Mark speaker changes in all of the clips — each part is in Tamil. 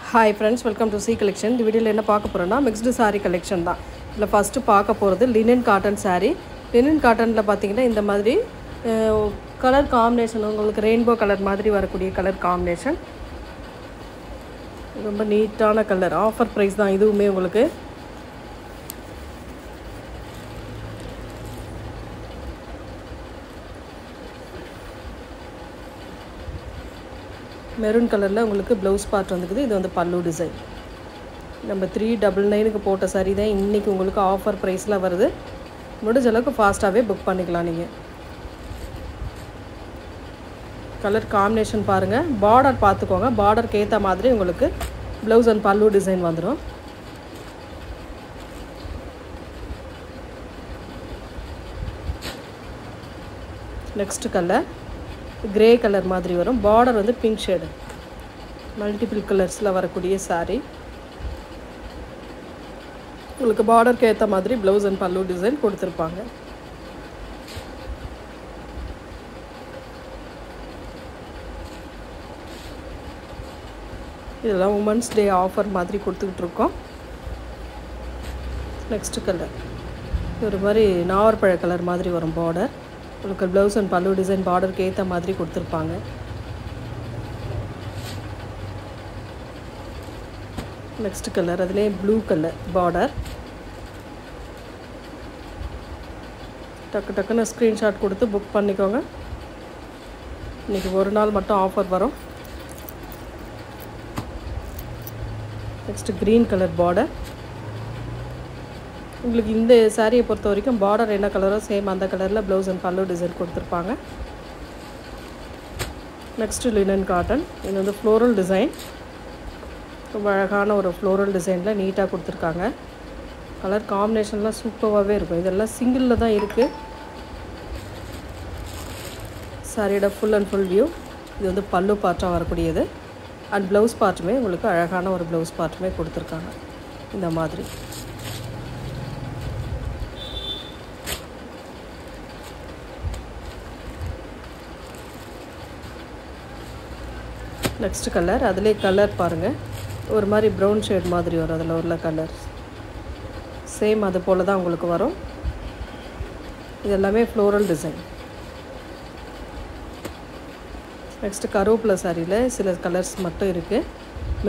Speaker 1: Hi friends, welcome to C collection. இந்த வீடியோல என்ன பார்க்க போறோம்னா mixed saree collection தான். இதுல ஃபர்ஸ்ட் பார்க்க போறது linen cotton saree. Linen cottonல பாத்தீங்கன்னா இந்த மாதிரி கலர் காம்பினேஷன் உங்களுக்கு ரெயின்போ கலர் மாதிரி வரக்கூடிய கலர் காம்பினேஷன். ரொம்ப நீட்டான கலர். ஆஃபர் பிரைஸ் தான் இதுவுமே உங்களுக்கு. மெரூன் கலரில் உங்களுக்கு ப்ளவுஸ் பார்ட் வந்துக்குது. இது வந்து பல்லு டிசைன். நம்ம 399க்கு போட்ட சாரி தான் இன்றைக்கி உங்களுக்கு ஆஃபர் ப்ரைஸில் வருது. முடிஞ்ச அளவுக்கு ஃபாஸ்ட்டாகவே புக் பண்ணிக்கலாம் நீங்கள். கலர் காம்பினேஷன் பாருங்கள். பார்டர் பார்த்துக்கோங்க. பார்டருக்கு ஏற்ற மாதிரி உங்களுக்கு ப்ளவுஸ் அண்ட் பல்லு டிசைன் வந்துடும். நெக்ஸ்ட் கலர் கிரே கலர் மாதிரி வரும். பார்டர் வந்து பிங்க் ஷேடு. மல்டிபிள் கலர்ஸில் வரக்கூடிய சாரீ. உங்களுக்கு பார்டருக்கு ஏற்ற மாதிரி ப்ளவுஸ் அண்ட் பல்லு டிசைன் கொடுத்துருப்பாங்க. இதெல்லாம் உமன்ஸ் டே ஆஃபர் மாதிரி கொடுத்துக்கிட்டு இருக்கோம். நெக்ஸ்ட் கலர் ஒரு மாதிரி நாவற்பழ கலர் மாதிரி வரும். பார்டர் உங்களுக்கு ப்ளவுஸ் அண்ட் பல்லு டிசைன் பார்டருக்கு ஏற்ற மாதிரி கொடுத்துருப்பாங்க. நெக்ஸ்ட் கலர் அதிலே ப்ளூ கலர் பார்டர். டக்கு டக்குன்னு ஸ்க்ரீன்ஷாட் கொடுத்து புக் பண்ணிக்கோங்க. இன்றைக்கி ஒரு நாள் மட்டும் ஆஃபர் வரும். Next green colour border. உங்களுக்கு இந்த சாரியை பொறுத்த வரைக்கும் பார்டர் என்ன கலரோ சேம் அந்த கலரில் ப்ளவுஸ் அண்ட் பல்லு டிசைன் கொடுத்துருப்பாங்க. Next linen cotton. இது வந்து ஃப்ளோரல் டிசைன். ரொம்ப அழகான ஒரு ஃப்ளோரல் டிசைனில் நீட்டாக கொடுத்துருக்காங்க. கலர் காம்பினேஷன்லாம் சூப்பராகவே இருக்கும். இதெல்லாம் சிங்கிளில் தான் இருக்குது. சாரியோட ஃபுல் அண்ட் ஃபுல் வியூ. இது வந்து பல்லு பார்ட்டாக வரக்கூடியது. அண்ட் ப்ளவுஸ் பார்ட்டுமே உங்களுக்கு அழகான ஒரு ப்ளவுஸ் பார்ட்டுமே கொடுத்துருக்காங்க இந்த மாதிரி. நெக்ஸ்ட் கலர் அதிலே கலர் பாருங்கள். ஒரு மாதிரி ப்ரௌன் ஷேட் மாதிரி வரும். அதில் உள்ள கலர் சேம் அது போல் தான் உங்களுக்கு வரும். இது எல்லாமே ஃப்ளோரல் டிசைன். நெக்ஸ்ட்டு கருவேப்பிலை சாரியில் சில கலர்ஸ் மட்டும் இருக்குது.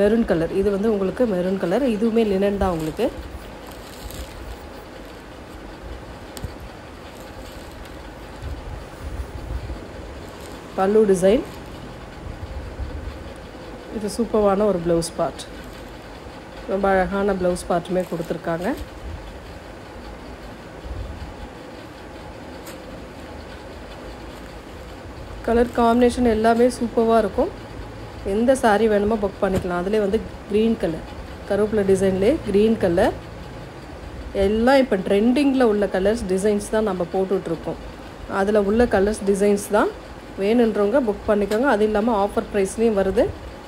Speaker 1: Maroon colour. இது வந்து உங்களுக்கு மெரூன் கலர். இதுவுமே லினன் தான் உங்களுக்கு. பல்லு டிசைன். இது சூப்பரான ஒரு ப்ளவுஸ் பார்ட். ரொம்ப அழகான ப்ளவுஸ் பார்ட்டுமே கொடுத்துருக்காங்க. கலர் காம்பினேஷன் எல்லாமே சூப்பராக இருக்கும். எந்த சாரீ வேணுமோ புக் பண்ணிக்கலாம். அதிலே வந்து க்ரீன் கலர் கருவேப்பிலை டிசைன்லேயே க்ரீன் கலர். எல்லாம் இப்போ ட்ரெண்டிங்கில் உள்ள கலர்ஸ் டிசைன்ஸ் தான் நம்ம போட்டுட்ருக்கோம். அதில் உள்ள கலர்ஸ் டிசைன்ஸ் தான் வேணுன்றவங்க புக் பண்ணிக்கோங்க. அது இல்லாமல் ஆஃபர் ப்ரைஸ்லேயும் வருது.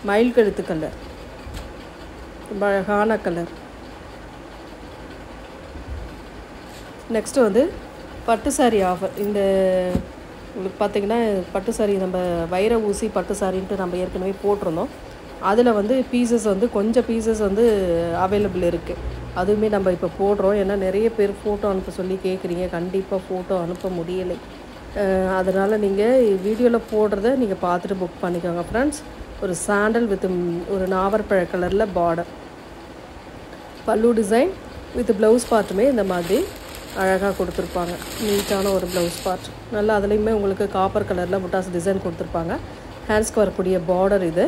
Speaker 1: மயில் கழுத்து கலர். ரொம்ப அழகான கலர். நெக்ஸ்ட்டு வந்து பட்டு சாரீ ஆஃபர். இந்த உங்களுக்கு பார்த்திங்கன்னா பட்டு சாரீ நம்ம வைர ஊசி பட்டு சாரின்ட்டு நம்ம ஏற்கனவே போட்டிருந்தோம். அதில் வந்து பீசஸ் வந்து கொஞ்சம் பீசஸ் வந்து அவைலபிள் இருக்குது. அதுவுமே நம்ம இப்போ போடுறோம். ஏன்னா நிறைய பேர் ஃபோட்டோ அனுப்ப சொல்லி கேட்குறீங்க. கண்டிப்பாக ஃபோட்டோ அனுப்ப முடியலை. அதனால் நீங்கள் வீடியோவில் போடுறத நீங்கள் பார்த்துட்டு புக் பண்ணிக்கோங்க ஃப்ரெண்ட்ஸ். ஒரு சாண்டல் வித் ஒரு நாவற்பழ கலரில் பார்டர். பல்லு டிசைன் வித் ப்ளவுஸ் பார்ட்டுமே இந்த மாதிரி அழகாக கொடுத்துருப்பாங்க. நீட்டான ஒரு ப்ளவுஸ் பார்ட். நல்லா அதுலேயுமே உங்களுக்கு காப்பர் கலரில் முட்டாஸ் டிசைன் கொடுத்துருப்பாங்க. ஹேண்ட்ஸ்க்கு வரக்கூடிய பார்டர். இது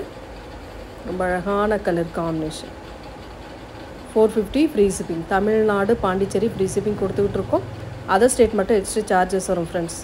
Speaker 1: ரொம்ப அழகான colour combination. 450 free shipping. Tamil Nadu Pondicherry free shipping கொடுத்துக்கிட்டு இருக்கோம். அதர் ஸ்டேட் மட்டும் எக்ஸ்ட்ரா சார்ஜஸ் வரும் ஃப்ரெண்ட்ஸ்.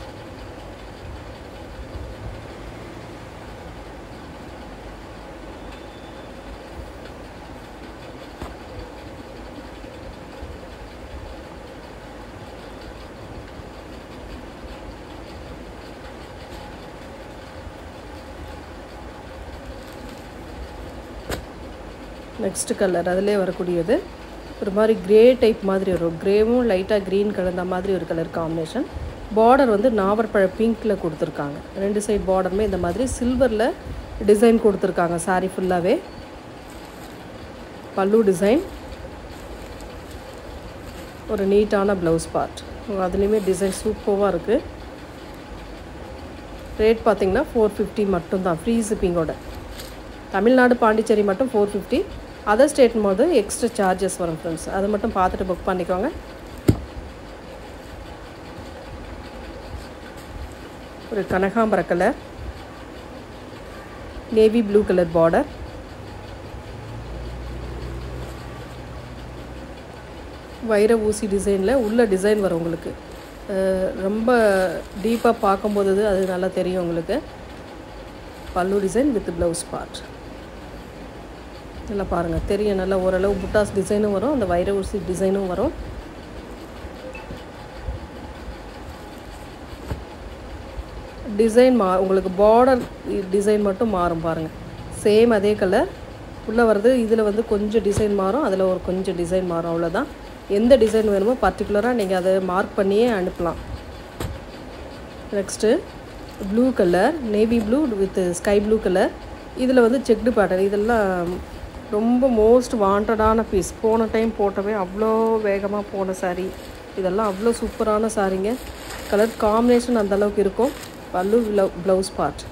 Speaker 1: நெக்ஸ்ட் கலர் அதிலே வரக்கூடியது ஒரு மாதிரி கிரே டைப் மாதிரி வரும். கிரேவும் லைட்டாக க்ரீன் கலந்த மாதிரி ஒரு கலர் காம்பினேஷன். பார்டர் வந்து நாவற்பழ பிங்க்கில் கொடுத்துருக்காங்க. ரெண்டு சைட் பார்டருமே இந்த மாதிரி சில்வரில் டிசைன் கொடுத்துருக்காங்க சாரீ ஃபுல்லாகவே. பல்லு டிசைன், ஒரு நீட்டான ப்ளவுஸ் பார்ட். அதுலேயுமே டிசைன் சூப்பராக இருக்குது. ரேட் பார்த்திங்கன்னா 450 மட்டும்தான், ஃப்ரீ ஷிப்பிங்கோட. தமிழ்நாடு பாண்டிச்சேரி மட்டும் 450, அதர் ஸ்டேட் போது எக்ஸ்ட்ரா சார்ஜஸ் வரும் ஃப்ரெண்ட்ஸ். அதை மட்டும் பார்த்துட்டு புக் பண்ணிக்கோங்க. ஒரு கனகாம்பர கலர், நேவி ப்ளூ கலர் பார்டர், வைர ஊசி டிசைனில் உள்ள டிசைன் வரும் உங்களுக்கு. ரொம்ப டீப்பாக பார்க்கும்போது அது நல்லா தெரியும் உங்களுக்கு. பல்லு டிசைன் வித் ப்ளவுஸ் பார்ட் நல்லா பாருங்கள், தெரியும். நல்லா ஓரளவு புட்டாஸ் டிசைனும் வரும், அந்த வைர ஊசி டிசைனும் வரும். டிசைன் உங்களுக்கு பார்டர் டிசைன் மட்டும் மாறும் பாருங்கள். சேம் அதே கலர் உள்ளே வருது. இதில் வந்து கொஞ்சம் டிசைன் மாறும், அதில் ஒரு கொஞ்சம் டிசைன் மாறும், அவ்வளோதான். எந்த டிசைன் வேணுமோ பர்டிகுலராக நீங்கள் அதை மார்க் பண்ணியே அனுப்பலாம். Next blue colour, navy blue with sky blue colour. இதில் வந்து செக்டு பேட்டர்ன். இதெல்லாம் ரொம்ப மோஸ்ட் வாண்டடான பீஸ். போன டைம் போட்டவே அவ்வளோ வேகமாக போன சாரீ. இதெல்லாம் அவ்வளோ சூப்பரான சாரீங்க. கலர் காம்பினேஷன் அந்தளவுக்கு இருக்கும். பல்லு ப்ளவுஸ் பார்ட்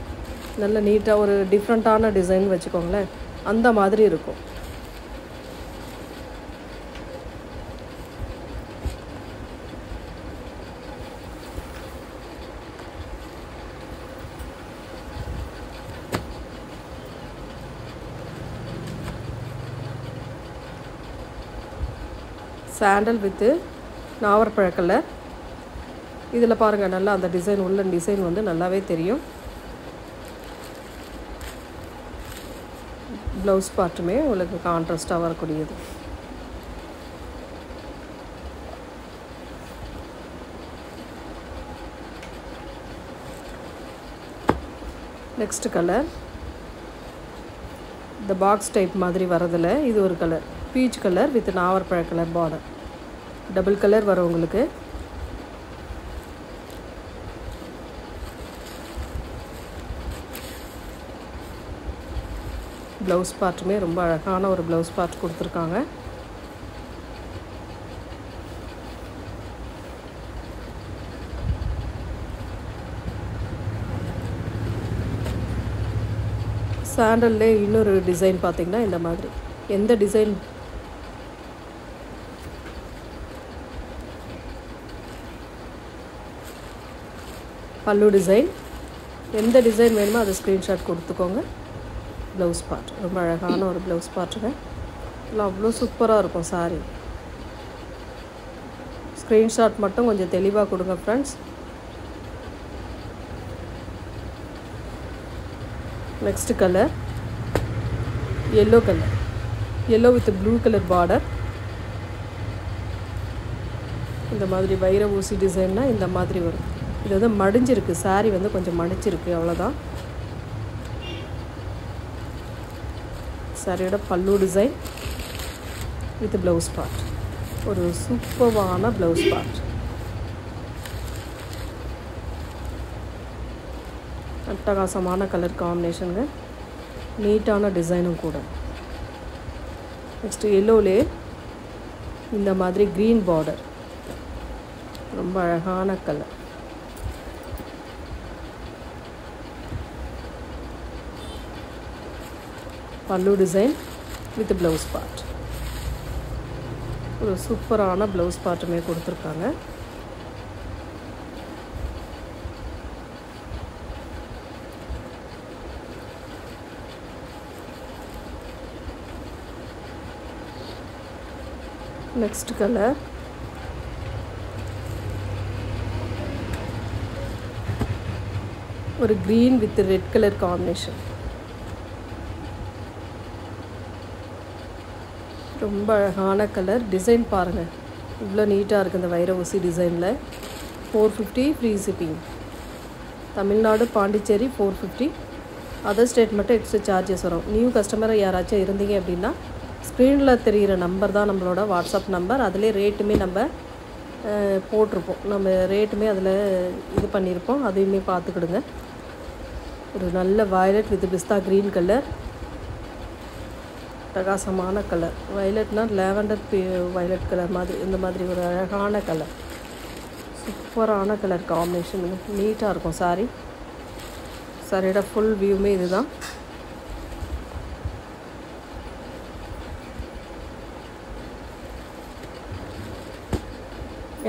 Speaker 1: நல்ல நீட்டாக ஒரு டிஃப்ரெண்ட்டான டிசைன் வச்சுக்கோங்களேன், அந்த மாதிரி இருக்கும். Sandal with நாவற்பழ colour. இதில் பாருங்கள், நல்லா அந்த டிசைன் உள்ள டிசைன் வந்து நல்லாவே தெரியும். ப்ளவுஸ் பார்ட்டுமே உங்களுக்கு கான்ட்ராஸ்டாக வரக்கூடியது. நெக்ஸ்ட் கலர், இந்த பாக்ஸ் டைப் மாதிரி வரதில் இது ஒரு கலர், பீச் கலர் வித் நாவற்பழ கலர் பார்டர். டபுள் கலர் வரும் உங்களுக்கு. ப்ளவுஸ் பார்ட்டுமே ரொம்ப அழகான ஒரு ப்ளவுஸ் பார்ட் கொடுத்துருக்காங்க. சாண்டல்லே இன்னொரு டிசைன் பார்த்திங்கன்னா இந்த மாதிரி. எந்த டிசைன் பல்லு டிசைன், எந்த டிசைன் வேணுமோ அதை ஸ்க்ரீன்ஷாட் கொடுத்துக்கோங்க. ப்ளவுஸ் பார்ட் ரொம்ப அழகான ஒரு ப்ளவுஸ் பார்ட்டுங்க. இல்லை அவ்வளோ சூப்பராக இருக்கும் சாரீ. ஸ்க்ரீன்ஷாட் மட்டும் கொஞ்சம் தெளிவாக கொடுங்க friends. Next colour yellow colour, yellow with blue colour border. இந்த மாதிரி வைர ஊசி டிசைன்னா இந்த மாதிரி வரும். இது வந்து மடிஞ்சிருக்கு, சாரீ வந்து கொஞ்சம் மடிச்சிருக்கு, அவ்வளோதான். சாரியோட பல்லு டிசைன் வித் ப்ளவுஸ் பார்ட், ஒரு சூப்பரான ப்ளவுஸ் பார்ட். அட்டகாசமான கலர் காம்பினேஷனுங்க, நீட்டான டிசைனும் கூட. நெக்ஸ்ட்டு எல்லோலே இந்த மாதிரி க்ரீன் பார்டர், ரொம்ப அழகான கலர். பல்லு டிசைன் வித் ப்ளவுஸ் பார்ட், ஒரு சூப்பரான ப்ளவுஸ் பார்ட்டுமே கொடுத்துருக்காங்க. நெக்ஸ்ட் கலர் ஒரு green with red colour combination. ரொம்ப அழகான கலர். டிசைன் பாருங்கள், இவ்வளோ நீட்டாக இருக்குது இந்த வைர ஊசி டிசைனில். 450 free shipping. Tamil Nadu Pondicherry 450, other state மட்டும் எக்ஸ்ட்ரா சார்ஜஸ் வரும். நியூ கஸ்டமராக யாராச்சும் இருந்தீங்க அப்படின்னா ஸ்க்ரீனில் தெரிகிற நம்பர் தான் நம்மளோட வாட்ஸ்அப் நம்பர். அதிலே ரேட்டுமே நம்ம போட்டிருப்போம், நம்ம ரேட்டுமே அதில் இது பண்ணியிருப்போம், அதையுமே பார்த்துக்கிடுங்க. ஒரு நல்ல violet with pista green colour. அட்டகாசமான கலர். வயலட்னா லாவெண்டர் வயலட் கலர் மாதிரி, இந்த மாதிரி ஒரு அழகான கலர், சூப்பரான கலர் காம்பினேஷன். நீட்டாக இருக்கும் சாரீ. சாரியோட ஃபுல் வியூமே இதுதான்.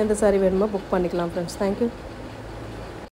Speaker 1: எந்த சாரீ வேணுமோ புக் பண்ணிக்கலாம் ஃப்ரெண்ட்ஸ். தேங்க்யூ.